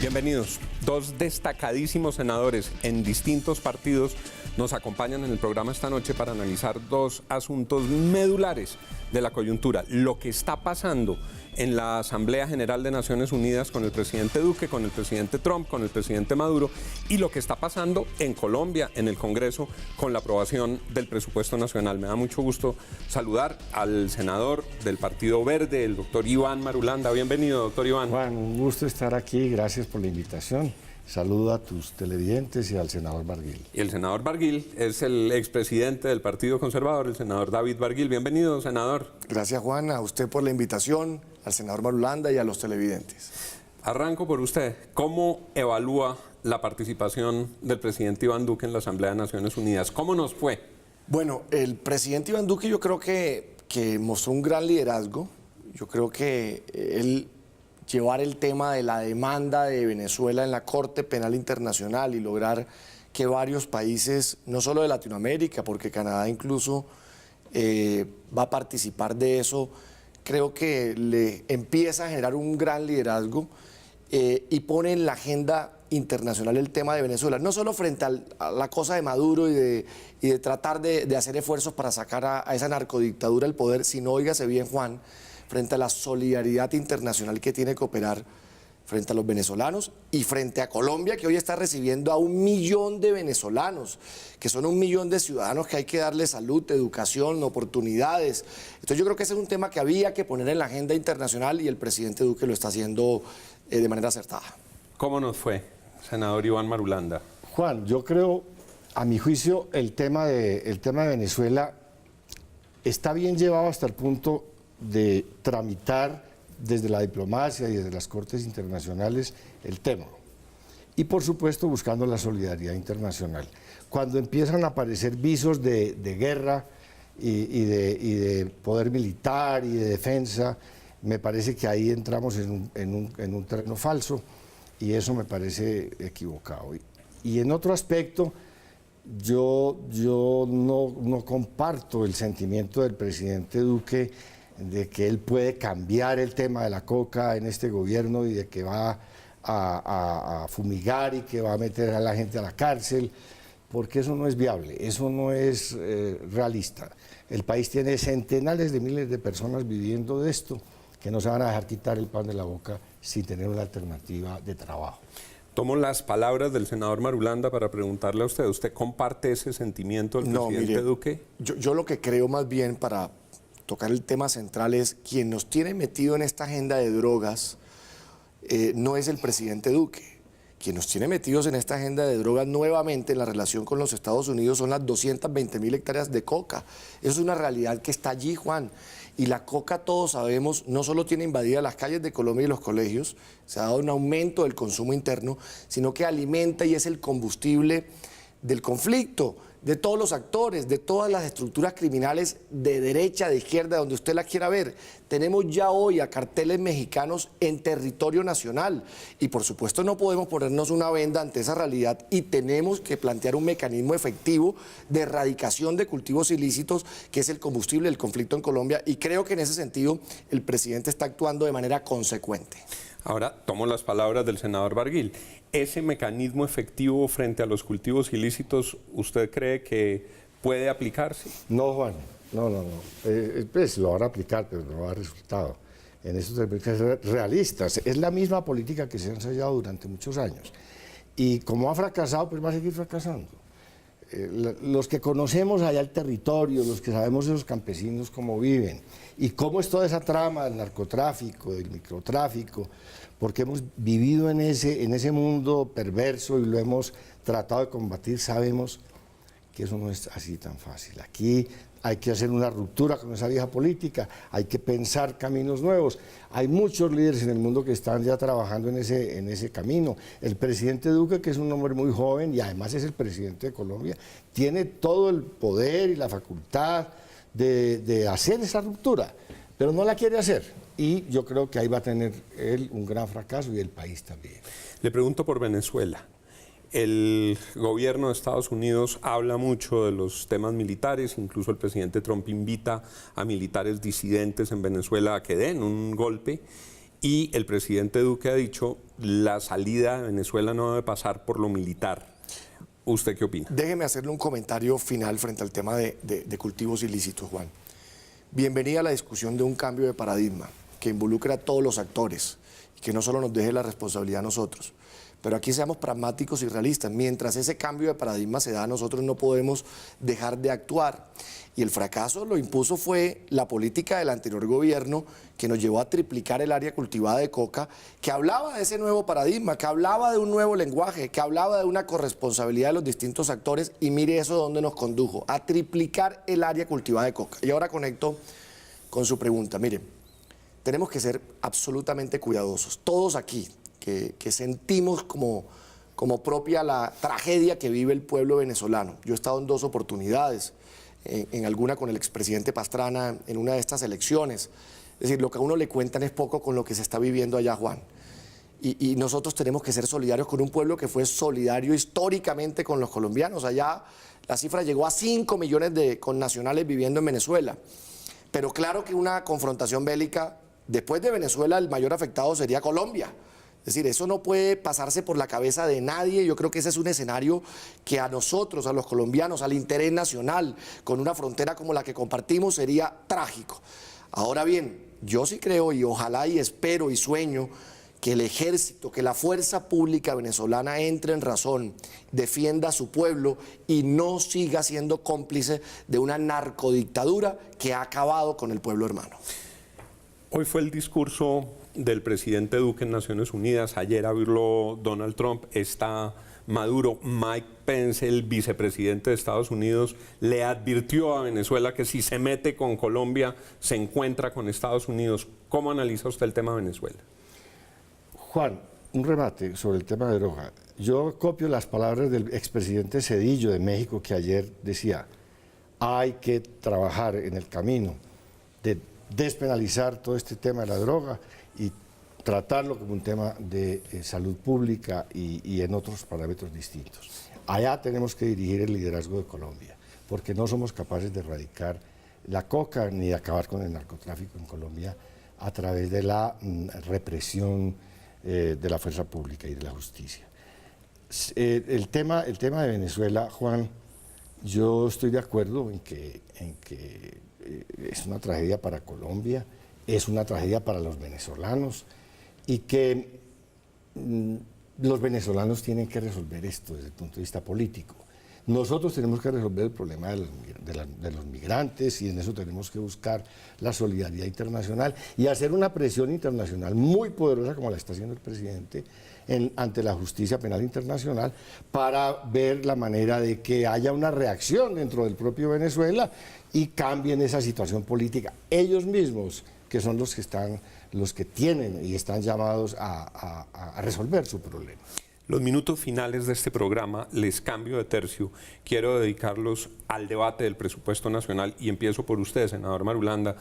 Bienvenidos. Dos destacadísimos senadores en distintos partidos nos acompañan en el programa esta noche para analizar dos asuntos medulares de la coyuntura. Lo que está pasando en la Asamblea General de Naciones Unidas con el presidente Duque, con el presidente Trump, con el presidente Maduro, y lo que está pasando en Colombia, en el Congreso, con la aprobación del presupuesto nacional. Me da mucho gusto saludar al senador del Partido Verde, el doctor Iván Marulanda. Bienvenido, doctor Iván. Juan, un gusto estar aquí, gracias por la invitación. Saludo a tus televidentes y al senador Barguil. Y el senador Barguil es el expresidente del Partido Conservador, el senador David Barguil. Bienvenido, senador. Gracias, Juan, a usted por la invitación, al senador Marulanda y a los televidentes. Arranco por usted. ¿Cómo evalúa la participación del presidente Iván Duque en la Asamblea de Naciones Unidas? ¿Cómo nos fue? Bueno, el presidente Iván Duque yo creo que mostró un gran liderazgo. Yo creo que él llevar el tema de la demanda de Venezuela en la Corte Penal Internacional y lograr que varios países, no solo de Latinoamérica, porque Canadá incluso va a participar de eso, creo que le empieza a generar un gran liderazgo y pone en la agenda internacional el tema de Venezuela, no solo frente a la cosa de Maduro y de tratar de hacer esfuerzos para sacar a esa narcodictadura del poder, sino, óigase bien, Juan, frente a la solidaridad internacional que tiene que operar frente a los venezolanos y frente a Colombia, que hoy está recibiendo a 1 millón de venezolanos, que son 1 millón de ciudadanos que hay que darle salud, educación, oportunidades. Entonces yo creo que ese es un tema que había que poner en la agenda internacional y el presidente Duque lo está haciendo de manera acertada. ¿Cómo nos fue, senador Iván Marulanda? Juan, yo creo, a mi juicio, el tema de Venezuela está bien llevado hasta el punto de tramitar desde la diplomacia y desde las cortes internacionales el tema. Y por supuesto buscando la solidaridad internacional. Cuando empiezan a aparecer visos de guerra y de poder militar y de defensa, me parece que ahí entramos en un terreno falso y eso me parece equivocado. Y en otro aspecto, yo no comparto el sentimiento del presidente Duque de que él puede cambiar el tema de la coca en este gobierno y de que va a fumigar y que va a meter a la gente a la cárcel, porque eso no es viable, eso no es realista. El país tiene centenares de miles de personas viviendo de esto que no se van a dejar quitar el pan de la boca sin tener una alternativa de trabajo. Tomo las palabras del senador Marulanda para preguntarle a usted. ¿Usted comparte ese sentimiento del presidente Duque? Yo lo que creo más bien, para tocar el tema central, es quien nos tiene metido en esta agenda de drogas no es el presidente Duque. Quien nos tiene metidos en esta agenda de drogas nuevamente en la relación con los Estados Unidos son las 220.000 hectáreas de coca. Eso es una realidad que está allí, Juan. Y la coca, todos sabemos, no solo tiene invadidas las calles de Colombia y los colegios, se ha dado un aumento del consumo interno, sino que alimenta y es el combustible del conflicto, de todos los actores, de todas las estructuras criminales de derecha, de izquierda, donde usted la quiera ver. Tenemos ya hoy a carteles mexicanos en territorio nacional y por supuesto no podemos ponernos una venda ante esa realidad y tenemos que plantear un mecanismo efectivo de erradicación de cultivos ilícitos, que es el combustible del conflicto en Colombia, y creo que en ese sentido el presidente está actuando de manera consecuente. Ahora tomo las palabras del senador Barguil. ¿Ese mecanismo efectivo frente a los cultivos ilícitos, usted cree que puede aplicarse? No, Juan, no. Pues lo van a aplicar, pero no va a dar resultado. En estos términos realistas. Es la misma política que se ha ensayado durante muchos años. Y como ha fracasado, pues va a seguir fracasando. Los que conocemos allá el territorio, los que sabemos esos campesinos cómo viven y cómo es toda esa trama del narcotráfico, del microtráfico, porque hemos vivido en ese mundo perverso y lo hemos tratado de combatir, sabemos que eso no es así tan fácil. Aquí hay que hacer una ruptura con esa vieja política, hay que pensar caminos nuevos. Hay muchos líderes en el mundo que están ya trabajando en ese camino. El presidente Duque, que es un hombre muy joven y además es el presidente de Colombia, tiene todo el poder y la facultad de hacer esa ruptura, pero no la quiere hacer. Y yo creo que ahí va a tener él un gran fracaso y el país también. Le pregunto por Venezuela. El gobierno de Estados Unidos habla mucho de los temas militares, incluso el presidente Trump invita a militares disidentes en Venezuela a que den un golpe y el presidente Duque ha dicho la salida de Venezuela no debe pasar por lo militar. ¿Usted qué opina? Déjeme hacerle un comentario final frente al tema de cultivos ilícitos, Juan. Bienvenida a la discusión de un cambio de paradigma que involucre a todos los actores y que no solo nos deje la responsabilidad a nosotros. Pero aquí seamos pragmáticos y realistas. Mientras ese cambio de paradigma se da, nosotros no podemos dejar de actuar. Y el fracaso lo impuso fue la política del anterior gobierno, que nos llevó a triplicar el área cultivada de coca, que hablaba de ese nuevo paradigma, que hablaba de un nuevo lenguaje, que hablaba de una corresponsabilidad de los distintos actores, y mire eso dónde nos condujo, a triplicar el área cultivada de coca. Y ahora conecto con su pregunta. Mire, tenemos que ser absolutamente cuidadosos, todos aquí, que sentimos como propia la tragedia que vive el pueblo venezolano. Yo he estado en 2 oportunidades, en alguna con el expresidente Pastrana, en una de estas elecciones. Es decir, lo que a uno le cuentan es poco con lo que se está viviendo allá, Juan. Y nosotros tenemos que ser solidarios con un pueblo que fue solidario históricamente con los colombianos. Allá la cifra llegó a 5 millones de connacionales viviendo en Venezuela. Pero claro que una confrontación bélica, después de Venezuela, el mayor afectado sería Colombia. Es decir, eso no puede pasarse por la cabeza de nadie. Yo creo que ese es un escenario que a nosotros, a los colombianos, al interés nacional, con una frontera como la que compartimos, sería trágico. Ahora bien, yo sí creo y ojalá y espero y sueño que el ejército, que la fuerza pública venezolana entre en razón, defienda a su pueblo y no siga siendo cómplice de una narcodictadura que ha acabado con el pueblo hermano. Hoy fue el discurso del presidente Duque en Naciones Unidas, ayer habló Donald Trump, está Maduro. Mike Pence, el vicepresidente de Estados Unidos, le advirtió a Venezuela que si se mete con Colombia se encuentra con Estados Unidos. ¿Cómo analiza usted el tema de Venezuela? Juan, un remate sobre el tema de droga. Yo copio las palabras del expresidente Zedillo de México, que ayer decía: hay que trabajar en el camino de despenalizar todo este tema de la droga y tratarlo como un tema de salud pública y en otros parámetros distintos. Allá tenemos que dirigir el liderazgo de Colombia, porque no somos capaces de erradicar la coca ni de acabar con el narcotráfico en Colombia a través de la represión de la fuerza pública y de la justicia. El tema de Venezuela, Juan, yo estoy de acuerdo en que es una tragedia para Colombia, es una tragedia para los venezolanos y que los venezolanos tienen que resolver esto desde el punto de vista político. Nosotros tenemos que resolver el problema de los migrantes y en eso tenemos que buscar la solidaridad internacional y hacer una presión internacional muy poderosa como la está haciendo el presidente ante la justicia penal internacional para ver la manera de que haya una reacción dentro del propio Venezuela y cambien esa situación política. Ellos mismos, que son los que tienen y están llamados a resolver su problema. Los minutos finales de este programa, les cambio de tercio, quiero dedicarlos al debate del presupuesto nacional y empiezo por usted, senador Marulanda.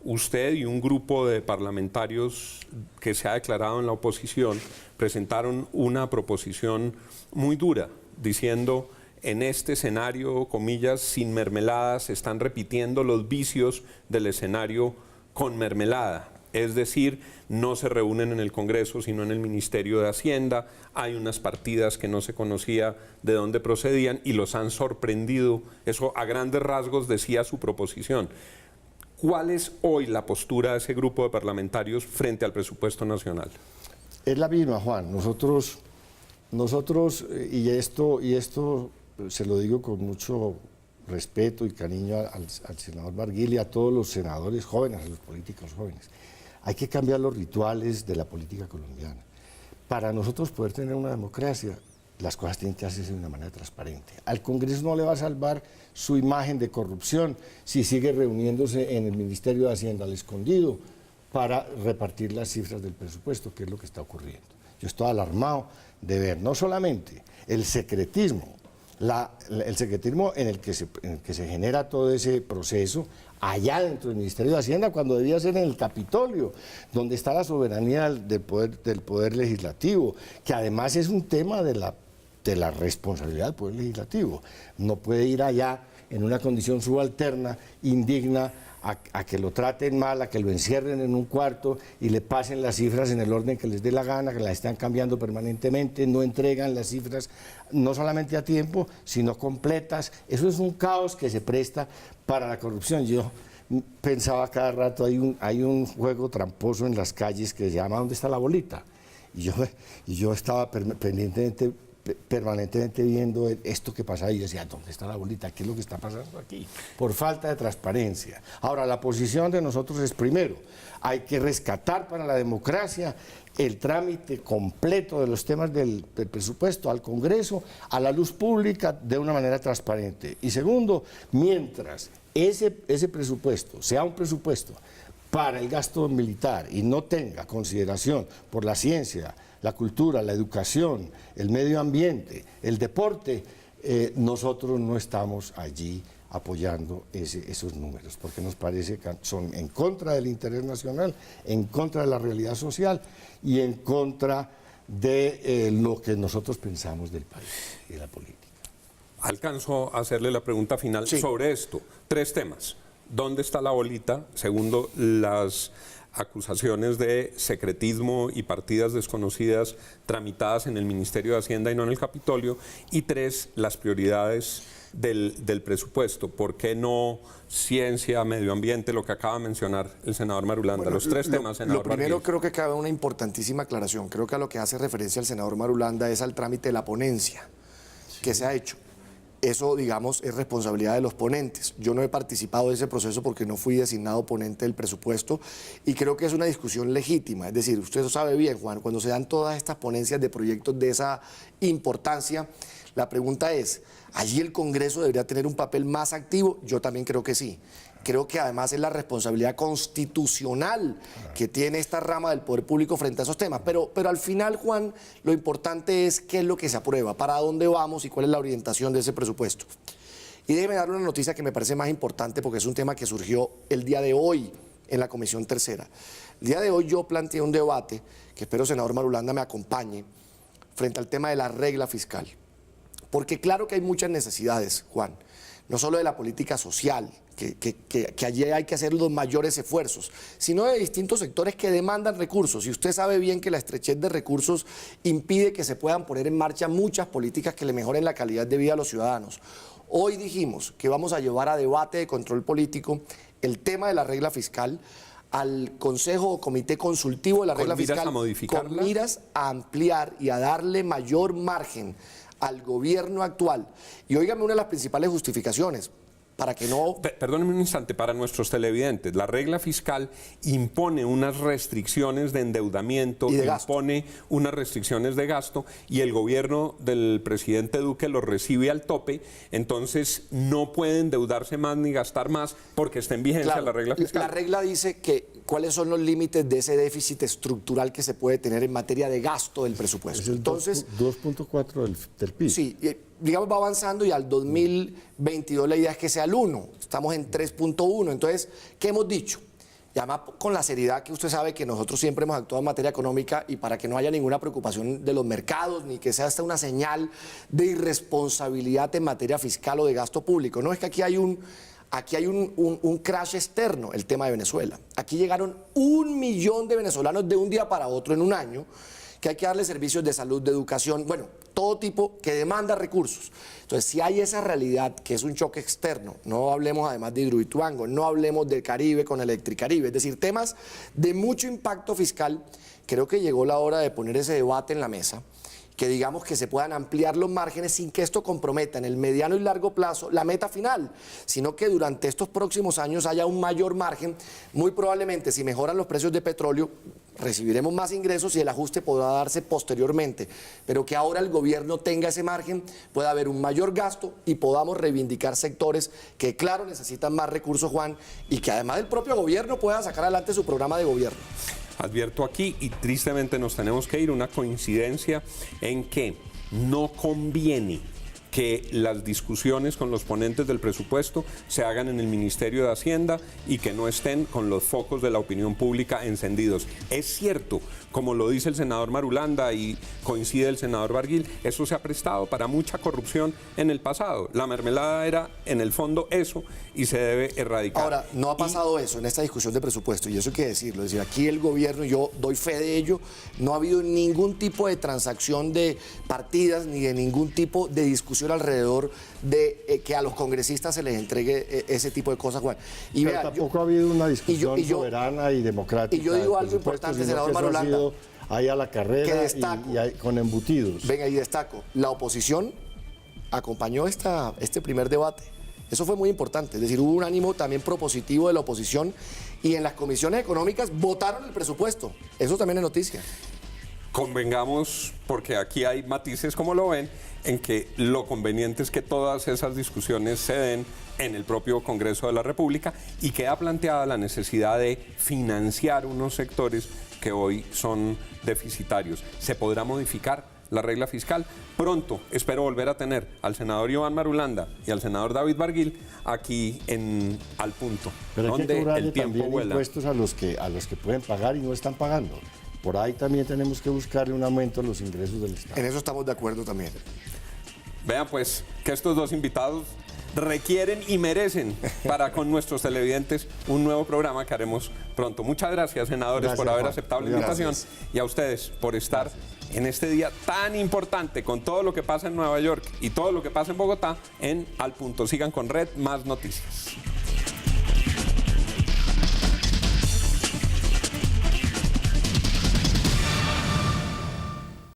Usted y un grupo de parlamentarios que se ha declarado en la oposición presentaron una proposición muy dura, diciendo: en este escenario, comillas, sin mermelada, se están repitiendo los vicios del escenario con mermelada. Es decir, no se reúnen en el Congreso, sino en el Ministerio de Hacienda. Hay unas partidas que no se conocía de dónde procedían y los han sorprendido. Eso a grandes rasgos decía su proposición. ¿Cuál es hoy la postura de ese grupo de parlamentarios frente al presupuesto nacional? Es la misma, Juan. Nosotros y esto se lo digo con mucho respeto y cariño al senador Barguil y a todos los senadores jóvenes, a los políticos jóvenes. Hay que cambiar los rituales de la política colombiana. Para nosotros poder tener una democracia, las cosas tienen que hacerse de una manera transparente. Al Congreso no le va a salvar su imagen de corrupción si sigue reuniéndose en el Ministerio de Hacienda al escondido para repartir las cifras del presupuesto, que es lo que está ocurriendo. Yo estoy alarmado de ver no solamente el secretismo, el secretismo en el que se genera todo ese proceso allá dentro del Ministerio de Hacienda, cuando debía ser en el Capitolio, donde está la soberanía del poder legislativo, que además es un tema de la responsabilidad del poder legislativo. No puede ir allá en una condición subalterna, indigna, a que lo traten mal, a que lo encierren en un cuarto y le pasen las cifras en el orden que les dé la gana, que las están cambiando permanentemente, no entregan las cifras no solamente a tiempo, sino completas. Eso es un caos que se presta para la corrupción. Yo pensaba cada rato, hay un juego tramposo en las calles que se llama ¿Dónde está la bolita? Y yo estaba permanentemente viendo esto que pasaba y yo decía, ¿dónde está la bolita? ¿Qué es lo que está pasando aquí? Por falta de transparencia. Ahora, la posición de nosotros es, primero, hay que rescatar para la democracia el trámite completo de los temas del presupuesto al Congreso, a la luz pública, de una manera transparente. Y segundo, mientras ese presupuesto sea un presupuesto para el gasto militar y no tenga consideración por la ciencia, la cultura, la educación, el medio ambiente, el deporte, nosotros no estamos allí apoyando esos números, porque nos parece que son en contra del interés nacional, en contra de la realidad social y en contra de lo que nosotros pensamos del país y de la política. Alcanzo a hacerle la pregunta final sobre esto. 3 temas. ¿Dónde está la bolita? Segundo, las acusaciones de secretismo y partidas desconocidas tramitadas en el Ministerio de Hacienda y no en el Capitolio. Y 3, las prioridades del presupuesto. ¿Por qué no ciencia, medio ambiente, lo que acaba de mencionar el senador Marulanda? Los 3 temas, senador. Lo primero, Vargas. creo que cabe una importantísima aclaración. Creo que a lo que hace referencia el senador Marulanda es al trámite de la ponencia que se ha hecho. Eso, digamos, es responsabilidad de los ponentes. Yo no he participado de ese proceso porque no fui designado ponente del presupuesto y creo que es una discusión legítima. Es decir, usted lo sabe bien, Juan, cuando se dan todas estas ponencias de proyectos de esa importancia, la pregunta es, ¿allí el Congreso debería tener un papel más activo? Yo también creo que sí. Creo que además es la responsabilidad constitucional que tiene esta rama del poder público frente a esos temas. Pero al final, Juan, lo importante es qué es lo que se aprueba, para dónde vamos y cuál es la orientación de ese presupuesto. Y déjeme darle una noticia que me parece más importante porque es un tema que surgió el día de hoy en la Comisión Tercera. El día de hoy yo planteé un debate, que espero senador Marulanda me acompañe, frente al tema de la regla fiscal. Porque claro que hay muchas necesidades, Juan, no solo de la política social, que allí hay que hacer los mayores esfuerzos, sino de distintos sectores que demandan recursos. Y usted sabe bien que la estrechez de recursos impide que se puedan poner en marcha muchas políticas que le mejoren la calidad de vida a los ciudadanos. Hoy dijimos que vamos a llevar a debate de control político el tema de la regla fiscal al Consejo o Comité Consultivo de la Regla Fiscal, con miras a ampliar y a darle mayor margen al gobierno actual. Y óigame, una de las principales justificaciones, para que no... Perdónenme un instante, para nuestros televidentes, la regla fiscal impone unas restricciones de endeudamiento, impone unas restricciones de gasto y el gobierno del presidente Duque lo recibe al tope, entonces no puede endeudarse más ni gastar más porque está en vigencia la regla fiscal. La regla dice que cuáles son los límites de ese déficit estructural que se puede tener en materia de gasto del presupuesto. Es el 2.4 del PIB. Sí, digamos va avanzando y al 2022 la idea es que sea el 1, estamos en 3.1, entonces, ¿qué hemos dicho? Y además con la seriedad que usted sabe que nosotros siempre hemos actuado en materia económica y para que no haya ninguna preocupación de los mercados ni que sea hasta una señal de irresponsabilidad en materia fiscal o de gasto público. No, es que aquí hay un crash externo, el tema de Venezuela. Aquí llegaron 1 millón de venezolanos de un día para otro en un año, que hay que darle servicios de salud, de educación, bueno, todo tipo que demanda recursos. Entonces, si hay esa realidad que es un choque externo, no hablemos además de Hidroituango, no hablemos del Caribe con Electricaribe, es decir, temas de mucho impacto fiscal, creo que llegó la hora de poner ese debate en la mesa, que digamos que se puedan ampliar los márgenes sin que esto comprometa en el mediano y largo plazo la meta final, sino que durante estos próximos años haya un mayor margen. Muy probablemente, si mejoran los precios de petróleo, recibiremos más ingresos y el ajuste podrá darse posteriormente, pero que ahora el gobierno tenga ese margen, pueda haber un mayor gasto y podamos reivindicar sectores que, claro, necesitan más recursos, Juan, y que además el propio gobierno pueda sacar adelante su programa de gobierno. Advierto aquí, y tristemente nos tenemos que ir, una coincidencia en que no conviene que las discusiones con los ponentes del presupuesto se hagan en el Ministerio de Hacienda y que no estén con los focos de la opinión pública encendidos. Es cierto, como lo dice el senador Marulanda y coincide el senador Barguil, eso se ha prestado para mucha corrupción en el pasado. La mermelada era en el fondo eso y se debe erradicar. Ahora, no ha pasado eso en esta discusión de presupuesto, y eso hay que decirlo. Es decir, aquí el gobierno, yo doy fe de ello, no ha habido ningún tipo de transacción de partidas ni de ningún tipo de discusión alrededor de que a los congresistas se les entregue ese tipo de cosas. Juan. Y Pero vea, tampoco ha habido una discusión soberana y democrática. Y yo digo del algo presupuesto, importante, sino senador que eso ha Marulanda, sido ahí a la carrera destaco. con embutidos. Venga, y destaco, la oposición acompañó este primer debate. Eso fue muy importante, es decir, hubo un ánimo también propositivo de la oposición y en las comisiones económicas votaron el presupuesto. Eso también es noticia. Convengamos, porque aquí hay matices, como lo ven, en que lo conveniente es que todas esas discusiones se den en el propio Congreso de la República y queda planteada la necesidad de financiar unos sectores que hoy son deficitarios. ¿Se podrá modificar la regla fiscal? Pronto espero volver a tener al senador Iván Marulanda y al senador David Barguil aquí en Al Punto, Pero hay que donde cobrarle el tiempo también vuela. impuestos a los que pueden pagar y no están pagando. Por ahí también tenemos que buscarle un aumento a los ingresos del Estado. En eso estamos de acuerdo también. Vean pues que estos dos invitados requieren y merecen para con nuestros televidentes un nuevo programa que haremos pronto. Muchas gracias, senadores, Gracias, por haber Juan. aceptado la Gracias. invitación y a ustedes por estar en este día tan importante con todo lo que pasa en Nueva York y todo lo que pasa en Bogotá en Al Punto. Sigan con Red, más noticias.